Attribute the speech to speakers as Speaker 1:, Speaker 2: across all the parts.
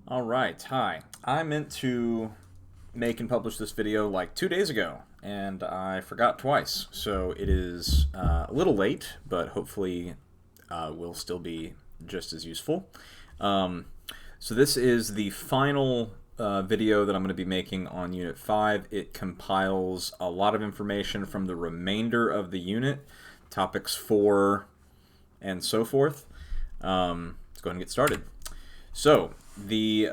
Speaker 1: Alright, hi. I meant to make and publish this video like 2 days ago, and I forgot twice, so it is a little late, but hopefully will still be just as useful. Um, so this is the final video that I'm going to be making on Unit 5. It compiles a lot of information from the remainder of the unit, topics 4 and so forth. Let's go ahead and get started. So, the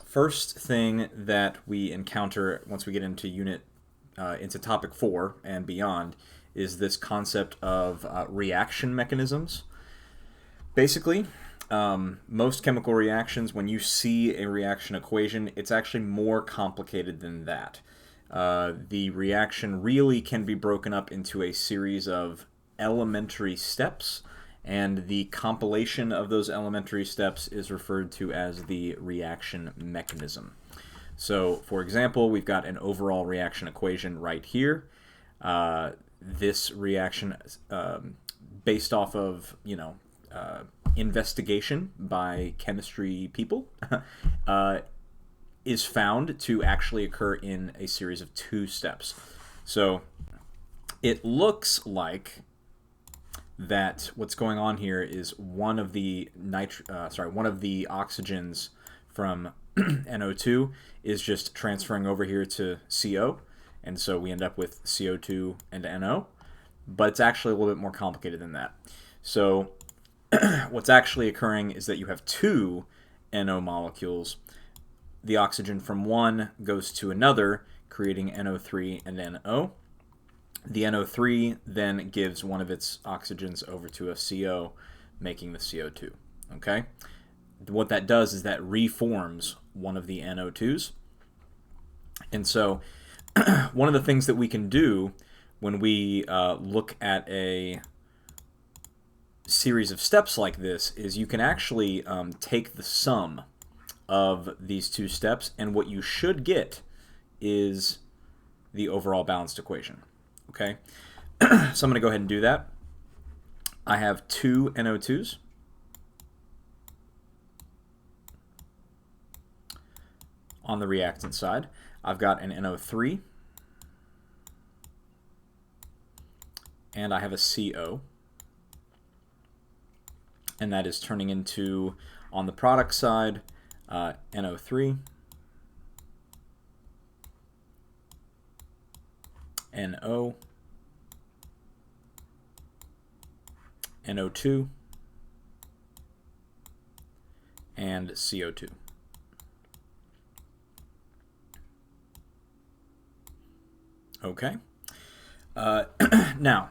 Speaker 1: first thing that we encounter once we get into into topic 4 and beyond is this concept of reaction mechanisms. Basically, most chemical reactions, when you see a reaction equation, it's actually more complicated than that. The reaction really can be broken up into a series of elementary steps, and the compilation of those elementary steps is referred to as the reaction mechanism. So, for example, we've got an overall reaction equation right here. This reaction, based off of, investigation by chemistry people, is found to actually occur in a series of 2 steps. So, it looks like that what's going on here is one of the oxygens from NO2 is just transferring over here to CO, and so we end up with CO2 and NO, but it's actually a little bit more complicated than that. So what's actually occurring is that you have 2 NO molecules. The oxygen from one goes to another, creating NO3 and NO. The NO3 then gives one of its oxygens over to a CO, making the CO2. Okay? What that does is that reforms one of the NO2s. And so one of the things that we can do when we look at a series of steps like this is you can actually take the sum of these 2 steps, and what you should get is the overall balanced equation. Okay, so I'm going to go ahead and do that. I have 2 NO2s. On the reactant side, I've got an NO3, and I have a CO, and that is turning into, on the product side, NO3, NO, NO2, and CO2. Okay. Now,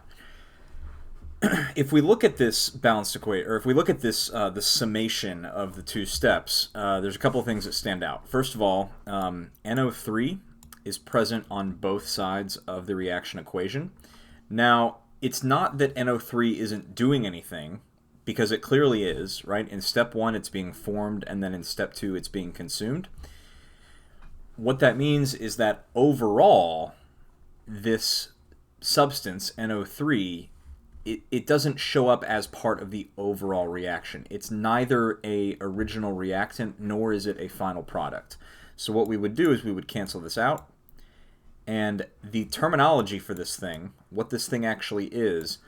Speaker 1: if we look at this balanced equation, or if we look at this, the summation of the 2 steps, there's a couple of things that stand out. First of all, NO3 is present on both sides of the reaction equation. Now, it's not that NO3 isn't doing anything, because it clearly is, right? In step 1, it's being formed, and then in step 2, it's being consumed. What that means is that overall, this substance, NO3, it doesn't show up as part of the overall reaction. It's neither a original reactant, nor is it a final product. So what we would do is we would cancel this out, and the terminology for this thing, what this thing actually is,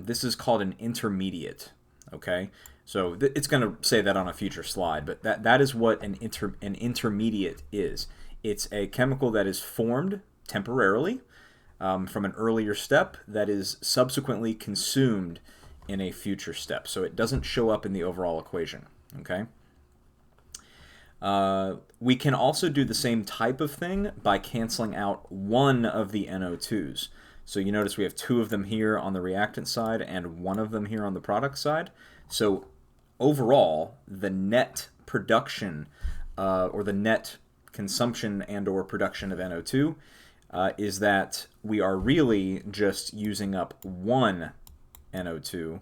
Speaker 1: this is called an intermediate. Okay, so it's going to say that on a future slide, but that is what an intermediate is. It's a chemical that is formed temporarily from an earlier step that is subsequently consumed in a future step. So it doesn't show up in the overall equation. Okay. We can also do the same type of thing by canceling out one of the NO2s. So you notice we have 2 of them here on the reactant side and 1 of them here on the product side. So overall, the net production or the net consumption and or production of NO2 is that we are really just using up 1 NO2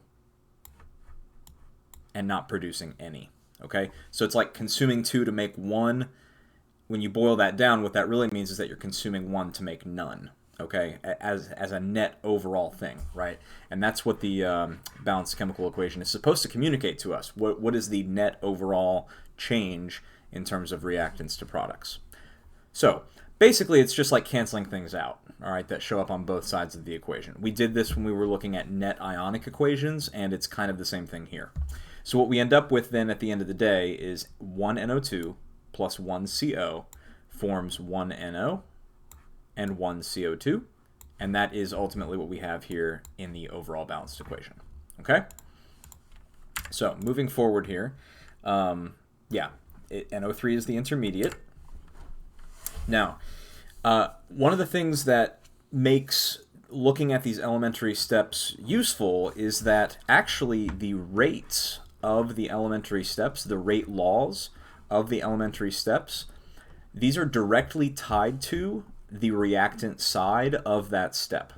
Speaker 1: and not producing any. Okay, so it's like consuming 2 to make 1. When you boil that down, what that really means is that you're consuming 1 to make none. Okay, as a net overall thing, right? And that's what the balanced chemical equation is supposed to communicate to us. What is the net overall change in terms of reactants to products. So basically, it's just like canceling things out, all right, that show up on both sides of the equation. We did this when we were looking at net ionic equations, and it's kind of the same thing here. So what we end up with then at the end of the day is 1 NO2 plus 1 CO forms 1 NO and 1 CO2, and that is ultimately what we have here in the overall balanced equation. Okay? So moving forward here, NO3 is the intermediate. Now, one of the things that makes looking at these elementary steps useful is that actually the rates of the elementary steps, the rate laws of the elementary steps, these are directly tied to the reactant side of that step,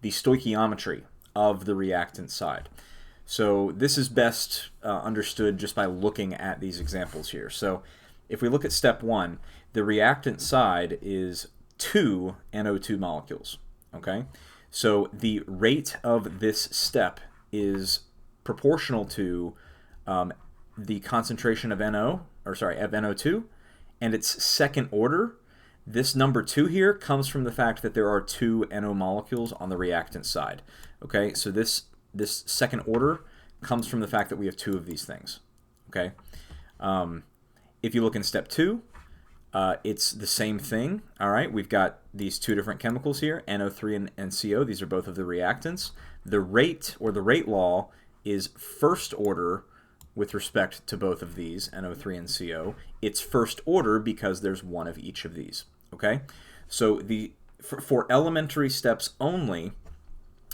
Speaker 1: the stoichiometry of the reactant side. So this is best understood just by looking at these examples here. So if we look at step 1, the reactant side is 2 NO2 molecules, okay? So the rate of this step is proportional to the concentration of NO2, and its second order. This number 2 here comes from the fact that there are 2 NO molecules on the reactant side, okay? So this second order comes from the fact that we have 2 of these things, okay? If you look in step 2, it's the same thing, all right? We've got these 2 different chemicals here, NO3 and CO. These are both of the reactants. The rate, or the rate law, is first order with respect to both of these, NO3 and CO. It's first order because there's 1 of each of these, okay? So for elementary steps only,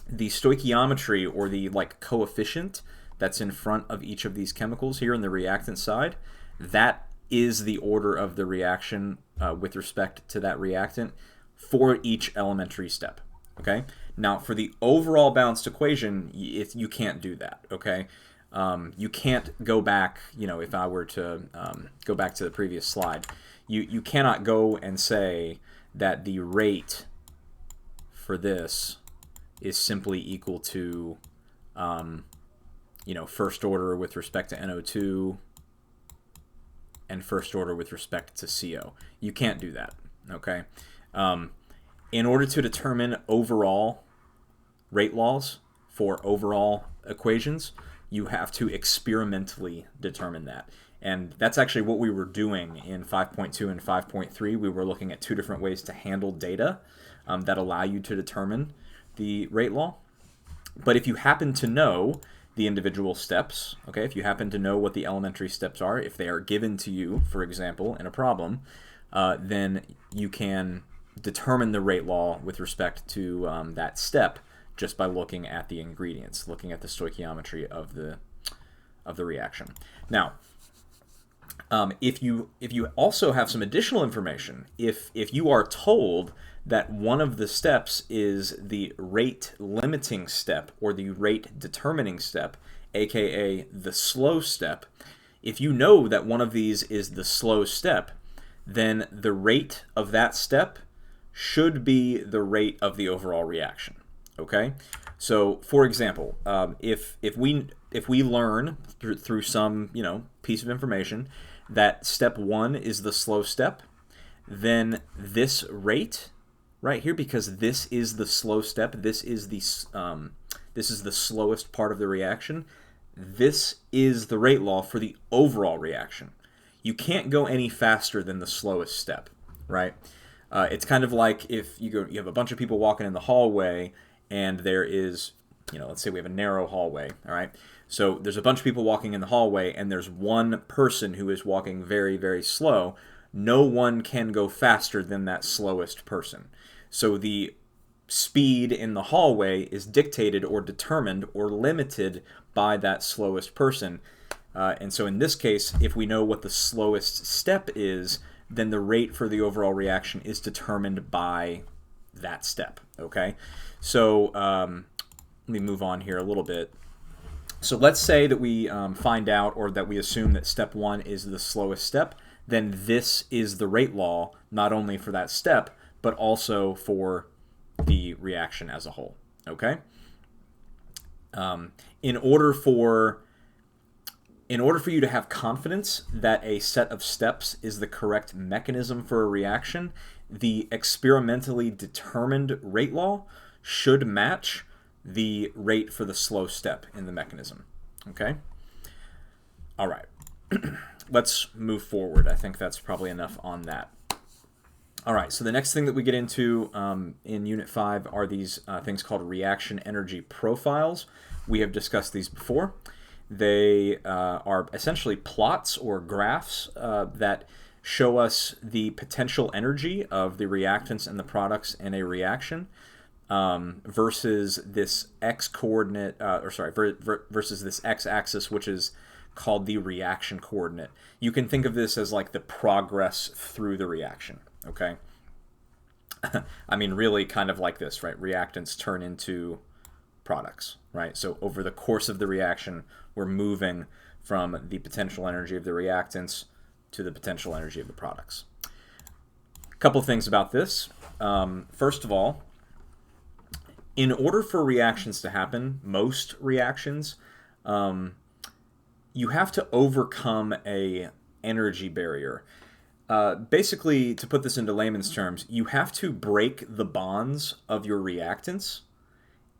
Speaker 1: the stoichiometry, or the coefficient that's in front of each of these chemicals here in the reactant side, that is the order of the reaction with respect to that reactant for each elementary step, okay? Now, for the overall balanced equation, you can't do that, okay? You can't go back, if I were to go back to the previous slide, you cannot go and say that the rate for this is simply equal to, first order with respect to NO2 and first order with respect to CO. You can't do that, okay? In order to determine overall rate laws for overall equations, you have to experimentally determine that. And that's actually what we were doing in 5.2 and 5.3. We were looking at 2 different ways to handle data that allow you to determine the rate law. But if you happen to know the individual steps, okay, if you happen to know what the elementary steps are, if they are given to you, for example, in a problem, then you can determine the rate law with respect to that step just by looking at the ingredients, looking at the stoichiometry of the reaction. Now, if you also have some additional information, if you are told that one of the steps is the rate limiting step or the rate determining step, aka the slow step, if you know that one of these is the slow step, then the rate of that step should be the rate of the overall reaction. Okay, so for example, if we learn through some piece of information that step 1 is the slow step, then this rate right here, because this is the slow step, this is the slowest part of the reaction, this is the rate law for the overall reaction. You can't go any faster than the slowest step, right? It's kind of like if you have a bunch of people walking in the hallway, and there is, let's say we have a narrow hallway, all right? So there's a bunch of people walking in the hallway, and there's one person who is walking very, very slow. No one can go faster than that slowest person. So the speed in the hallway is dictated or determined or limited by that slowest person. And so in this case, if we know what the slowest step is, then the rate for the overall reaction is determined by that step, okay? So let me move on here a little bit. So let's say that we find out, or that we assume that step 1 is the slowest step, then this is the rate law, not only for that step, but also for the reaction as a whole, okay? In order for In order for you to have confidence that a set of steps is the correct mechanism for a reaction, the experimentally determined rate law should match the rate for the slow step in the mechanism. Okay? All right. Let's move forward. I think that's probably enough on that. All right, so the next thing that we get into in Unit 5 are these things called reaction energy profiles. We have discussed these before. They are essentially plots or graphs that show us the potential energy of the reactants and the products in a reaction versus this x-coordinate, versus this x-axis, which is called the reaction coordinate. You can think of this as like the progress through the reaction. Okay, I mean, really kind of like this, right? Reactants turn into products, right? So over the course of the reaction, we're moving from the potential energy of the reactants to the potential energy of the products. A couple things about this. First of all, in order for reactions to happen, most reactions, you have to overcome a energy barrier. Basically, to put this into layman's terms, you have to break the bonds of your reactants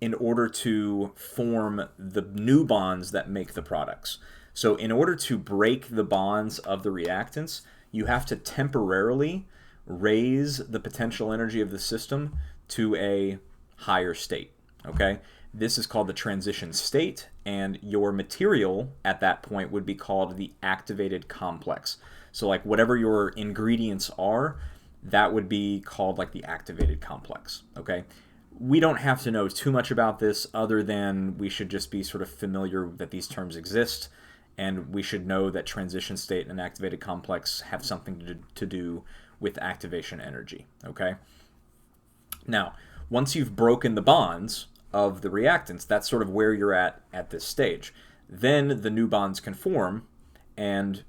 Speaker 1: in order to form the new bonds that make the products. So in order to break the bonds of the reactants, you have to temporarily raise the potential energy of the system to a higher state. Okay? This is called the transition state, and your material at that point would be called the activated complex. So like whatever your ingredients are, that would be called like the activated complex, okay? We don't have to know too much about this other than we should just be sort of familiar that these terms exist, and we should know that transition state and activated complex have something to do with activation energy, okay? Now, once you've broken the bonds of the reactants, that's sort of where you're at this stage. Then the new bonds can form, and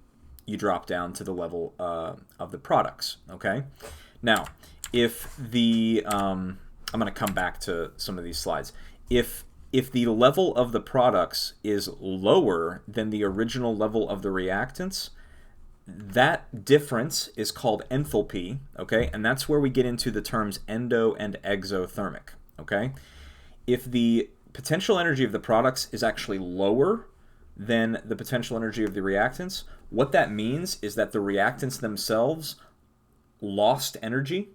Speaker 1: you drop down to the level of the products, okay? Now, if the, I'm going to come back to some of these slides. If the level of the products is lower than the original level of the reactants, that difference is called enthalpy, okay? And that's where we get into the terms endo and exothermic, okay? If the potential energy of the products is actually lower than the potential energy of the reactants, what that means is that the reactants themselves lost energy,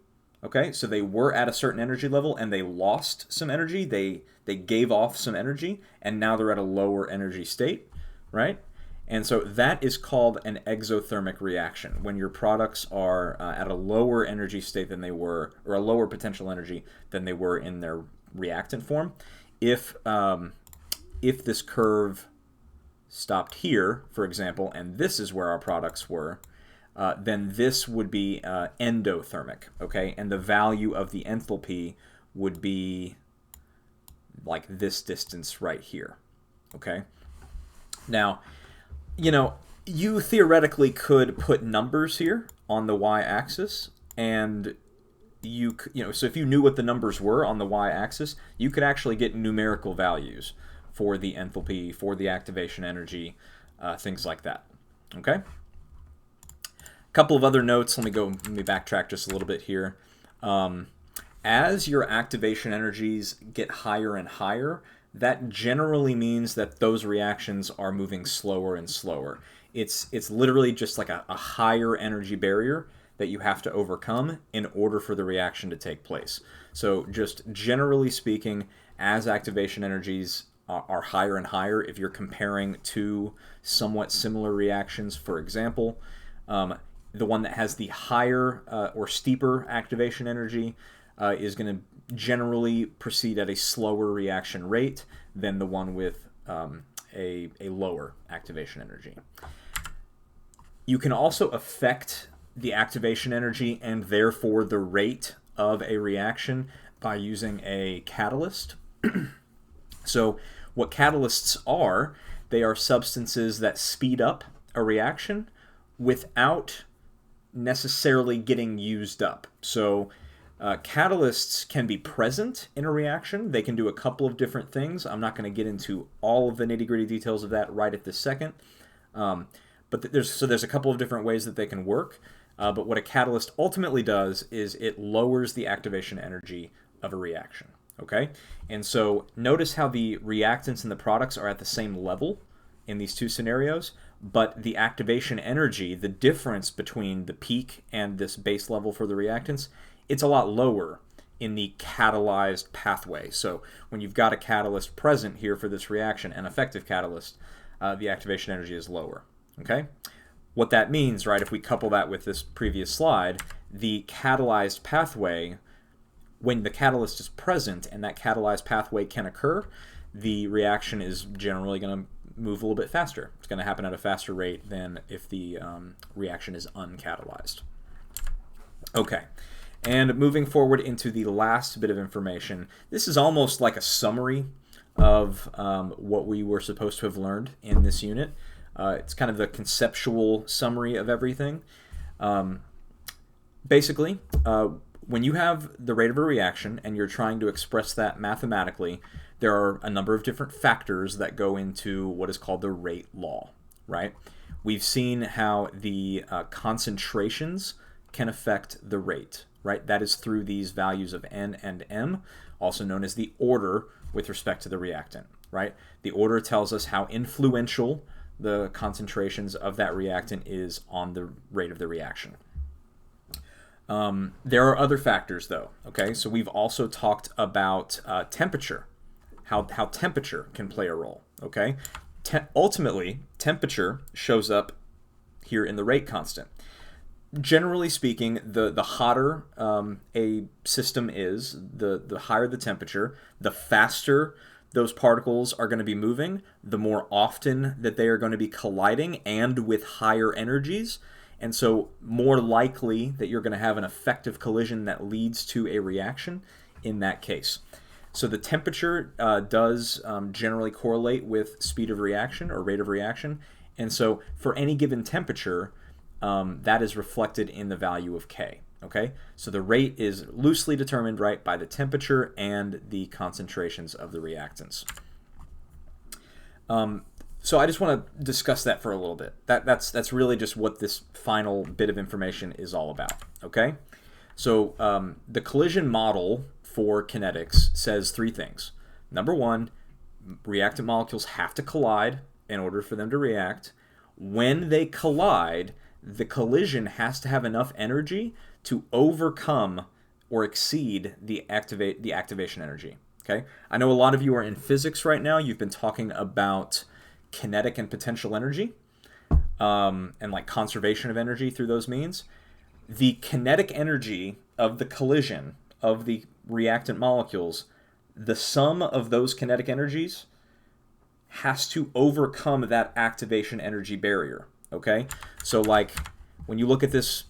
Speaker 1: okay? So they were at a certain energy level and they lost some energy, they gave off some energy, and now they're at a lower energy state, right? And so that is called an exothermic reaction, when your products are at a lower energy state than they were, or a lower potential energy than they were in their reactant form. If this curve stopped here, for example, and this is where our products were, then this would be endothermic, okay? And the value of the enthalpy would be like this distance right here, okay? Now, you theoretically could put numbers here on the y-axis, and so if you knew what the numbers were on the y-axis, you could actually get numerical values for the enthalpy, for the activation energy, things like that. Okay? A couple of other notes. Let me backtrack just a little bit here. As your activation energies get higher and higher, that generally means that those reactions are moving slower and slower. It's literally just like a higher energy barrier that you have to overcome in order for the reaction to take place. So just generally speaking, as activation energies are higher and higher, if you're comparing two somewhat similar reactions, for example, the one that has the higher or steeper activation energy is going to generally proceed at a slower reaction rate than the one with a lower activation energy. You can also affect the activation energy and therefore the rate of a reaction by using a catalyst. So what catalysts are, they are substances that speed up a reaction without necessarily getting used up. So catalysts can be present in a reaction. They can do a couple of different things. I'm not going to get into all of the nitty-gritty details of that right at this second. But there's a couple of different ways that they can work. But what a catalyst ultimately does is it lowers the activation energy of a reaction. Okay? And so notice how the reactants and the products are at the same level in these two scenarios, but the activation energy, the difference between the peak and this base level for the reactants, it's a lot lower in the catalyzed pathway. So when you've got a catalyst present here for this reaction, an effective catalyst, the activation energy is lower. Okay? What that means, right, if we couple that with this previous slide, the catalyzed pathway, when the catalyst is present and that catalyzed pathway can occur, the reaction is generally going to move a little bit faster. It's going to happen at a faster rate than if the reaction is uncatalyzed. Okay, and moving forward into the last bit of information, this is almost like a summary of what we were supposed to have learned in this unit. It's kind of the conceptual summary of everything. Basically, when you have the rate of a reaction and you're trying to express that mathematically, there are a number of different factors that go into what is called the rate law, right? We've seen how the concentrations can affect the rate, right? That is through these values of N and M, also known as the order with respect to the reactant, right? The order tells us how influential the concentrations of that reactant is on the rate of the reaction. There are other factors, though, okay? So we've also talked about temperature, how temperature can play a role, okay? Ultimately, temperature shows up here in the rate constant. Generally speaking, the hotter a system is, the higher the temperature, the faster those particles are going to be moving, the more often that they are going to be colliding and with higher energies. And so more likely that you're going to have an effective collision that leads to a reaction in that case. So the temperature does generally correlate with speed of reaction or rate of reaction. And so for any given temperature, that is reflected in the value of K. Okay, so the rate is loosely determined, right, by the temperature and the concentrations of the reactants. So I just want to discuss that for a little bit. That's really just what this final bit of information is all about. Okay, so the collision model for kinetics says three things. Number one, reactant molecules have to collide in order for them to react. When they collide, the collision has to have enough energy to overcome or exceed the activation energy. Okay, I know a lot of you are in physics right now. You've been talking about kinetic and potential energy, and like conservation of energy through those means. The kinetic energy of the collision of the reactant molecules, the sum of those kinetic energies has to overcome that activation energy barrier. Okay, so like when you look at this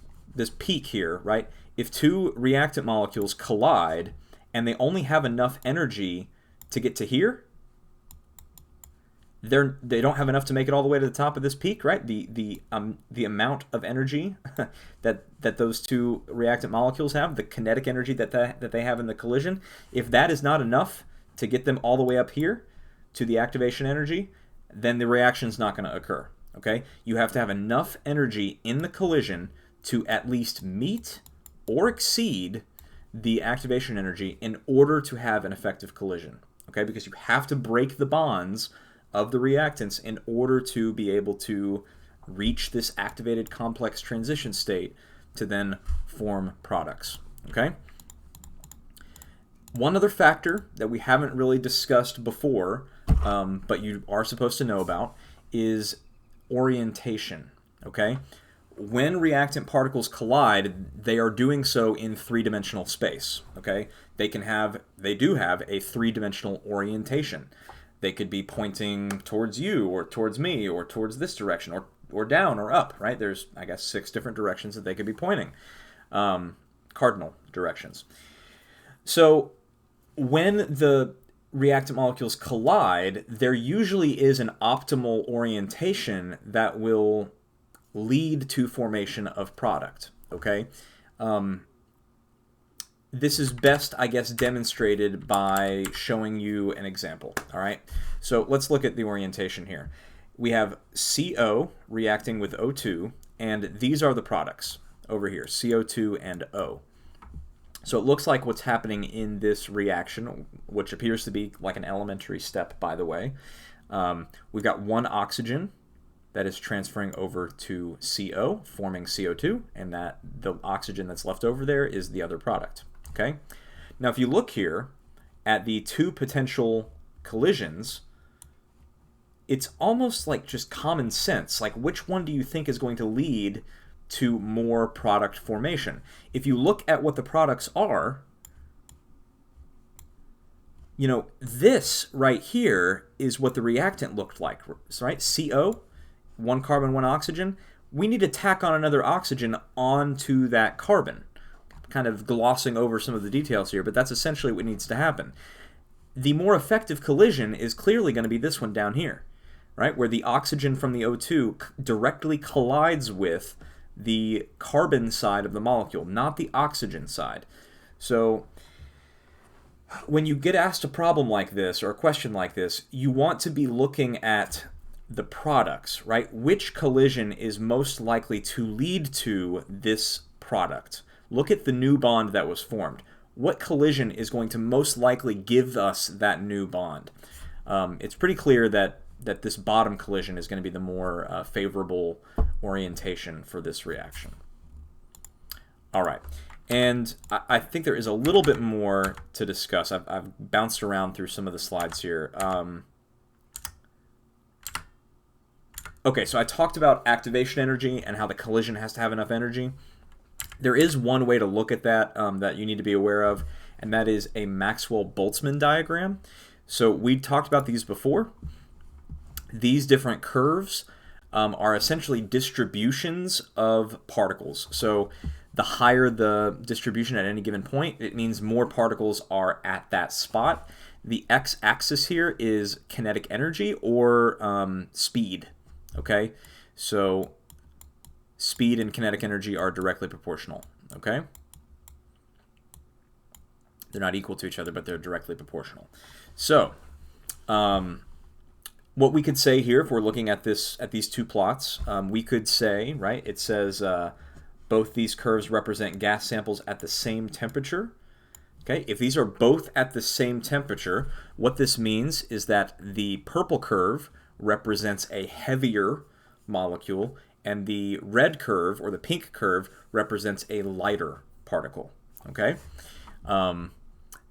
Speaker 1: peak here, right? If two reactant molecules collide and they only have enough energy to get to here, they don't have enough to make it all the way to the top of this peak, right? The amount of energy that those two reactant molecules have, the kinetic energy that they have in the collision, if that is not enough to get them all the way up here to the activation energy, then the reaction is not going to occur. Okay, you have to have enough energy in the collision to at least meet or exceed the activation energy in order to have an effective collision. Okay, because you have to break the bonds of the reactants in order to be able to reach this activated complex transition state to then form products. Okay. One other factor that we haven't really discussed before, but you are supposed to know about, is orientation. Okay. When reactant particles collide, they are doing so in three-dimensional space. Okay, they do have a three-dimensional orientation. They could be pointing towards you, or towards me, or towards this direction, or down, or up. Right? There's, I guess, 6 different directions that they could be pointing, cardinal directions. So when the reactant molecules collide, there usually is an optimal orientation that will lead to formation of product. Okay, this is best, I guess, demonstrated by showing you an example. All right, so let's look at the orientation here. we have CO reacting with O2, and these are the products over here, CO2 and O. So it looks like what's happening in this reaction, which appears to be like an elementary step, by the way, we've got one oxygen that is transferring over to CO, forming CO2, and that the oxygen that's left over there is the other product. Okay? Now, if you look here at the two potential collisions, it's almost like just common sense. Like, which one do you think is going to lead to more product formation? If you look at what the products are, you know, this right here is what the reactant looked like, right? CO, one carbon, one oxygen. We need to tack on another oxygen onto that carbon. Kind of glossing over some of the details here, but that's essentially what needs to happen. The more effective collision is clearly going to be this one down here, right? Where the oxygen from the O2 directly collides with the carbon side of the molecule, not the oxygen side. So when you get asked a problem like this or a question like this, you want to be looking at the products, right? Which collision is most likely to lead to this product? Look at the new bond that was formed. What collision is going to most likely give us that new bond? It's pretty clear that this bottom collision is going to be the more favorable orientation for this reaction. All right, and I think there is a little bit more to discuss. I've bounced around through some of the slides here. Okay, so I talked about activation energy and how the collision has to have enough energy. There is one way to look at that that you need to be aware of, and that is a Maxwell-Boltzmann diagram. So we talked about these before. These different curves are essentially distributions of particles. So the higher the distribution at any given point, it means more particles are at that spot. The x-axis here is kinetic energy or speed. Okay, so speed and kinetic energy are directly proportional. Okay, they're not equal to each other, but they're directly proportional. So what we could say here, if we're looking at these two plots, we could say, right, it says both these curves represent gas samples at the same temperature. Okay, if these are both at the same temperature, what this means is that the purple curve represents a heavier molecule, and the red curve, or the pink curve, represents a lighter particle. Okay,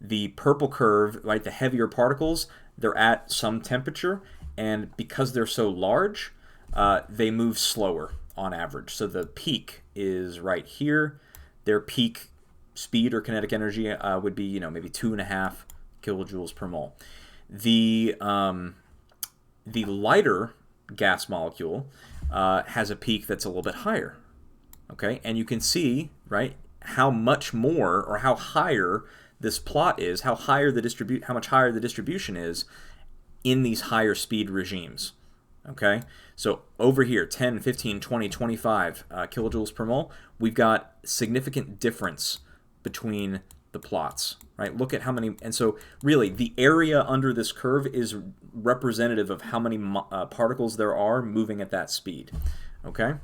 Speaker 1: the purple curve, right, the heavier particles, they're at some temperature, and because they're so large, they move slower on average. So the peak is right here. Their peak speed or kinetic energy would be, you know, maybe 2.5 kilojoules per mole. The lighter gas molecule has a peak that's a little bit higher. Okay, and you can see, right, how much more or how higher this plot is, how much higher the distribution is in these higher speed regimes. Okay, so over here, 10, 15, 20, 25 kilojoules per mole, we've got significant difference between the plots, right? Look at how many, and so really the area under this curve is representative of how many particles there are moving at that speed. Okay,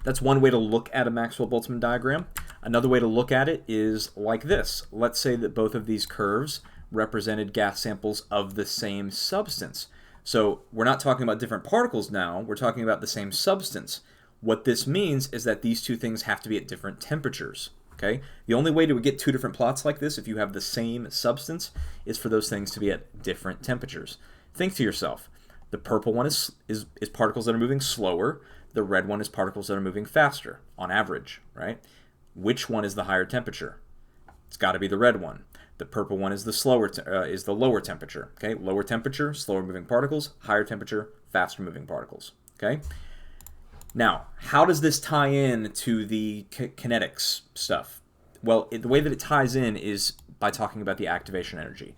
Speaker 1: that's one way to look at a Maxwell-Boltzmann diagram. Another way to look at it is like this. Let's say that both of these curves represented gas samples of the same substance. So we're not talking about different particles now, we're talking about the same substance. What this means is that these two things have to be at different temperatures. Okay? The only way to get two different plots like this, if you have the same substance, is for those things to be at different temperatures. Think to yourself, the purple one is particles that are moving slower, the red one is particles that are moving faster, on average, right? Which one is the higher temperature? It's got to be the red one. The purple one is the lower temperature. Okay, lower temperature, slower moving particles. Higher temperature, faster moving particles. Okay. Now, how does this tie in to the kinetics stuff? Well, the way that it ties in is by talking about the activation energy.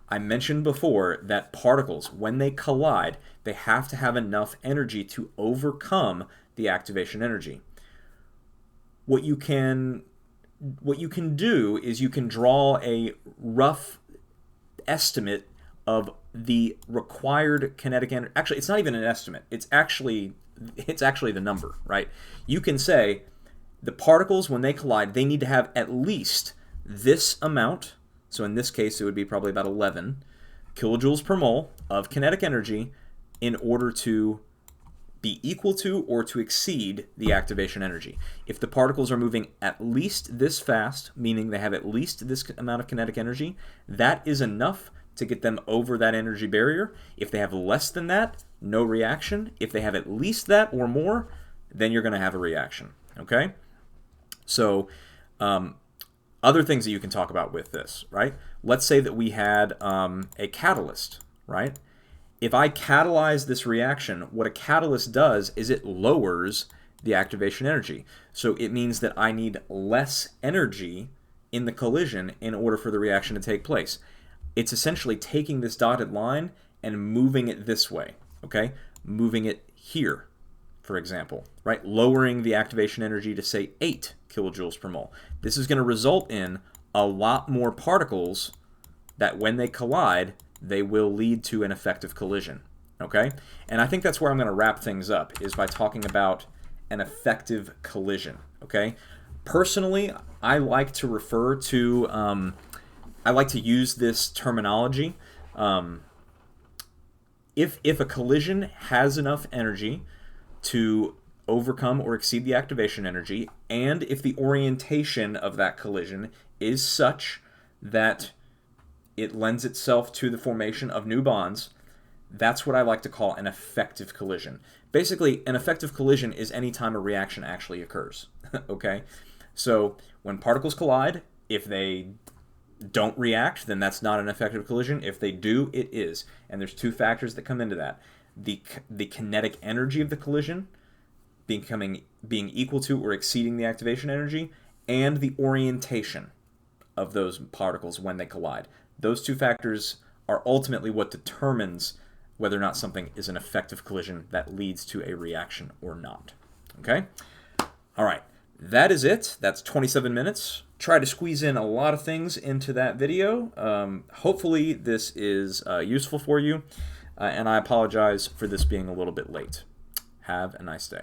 Speaker 1: I mentioned before that particles, when they collide, they have to have enough energy to overcome the activation energy. What you can do is you can draw a rough estimate of the required kinetic energy. Actually, it's not even an estimate. It's actually the number, right? You can say the particles, when they collide, they need to have at least this amount. So in this case, it would be probably about 11 kilojoules per mole of kinetic energy in order to be equal to or to exceed the activation energy. If the particles are moving at least this fast, meaning they have at least this amount of kinetic energy, that is enough to get them over that energy barrier. If they have less than that, no reaction. If they have at least that or more, then you're going to have a reaction. Okay? So, other things that you can talk about with this, right? Let's say that we had a catalyst, right? If I catalyze this reaction, what a catalyst does is it lowers the activation energy. So it means that I need less energy in the collision in order for the reaction to take place. It's essentially taking this dotted line and moving it this way, okay? Moving it here, for example, right? Lowering the activation energy to, say, 8 kilojoules per mole. This is going to result in a lot more particles that when they collide, they will lead to an effective collision, okay? And I think that's where I'm going to wrap things up, is by talking about an effective collision, okay? Personally, I like to refer to, I like to use this terminology. If a collision has enough energy to overcome or exceed the activation energy, and if the orientation of that collision is such that it lends itself to the formation of new bonds, that's what I like to call an effective collision. Basically, an effective collision is any time a reaction actually occurs, okay? So when particles collide, if they don't react, then that's not an effective collision. If they do, it is. And there's two factors that come into that. The kinetic energy of the collision being equal to or exceeding the activation energy, and the orientation of those particles when they collide. Those two factors are ultimately what determines whether or not something is an effective collision that leads to a reaction or not. Okay? All right. That is it. That's 27 minutes. Try to squeeze in a lot of things into that video. Hopefully this is useful for you, and I apologize for this being a little bit late. Have a nice day.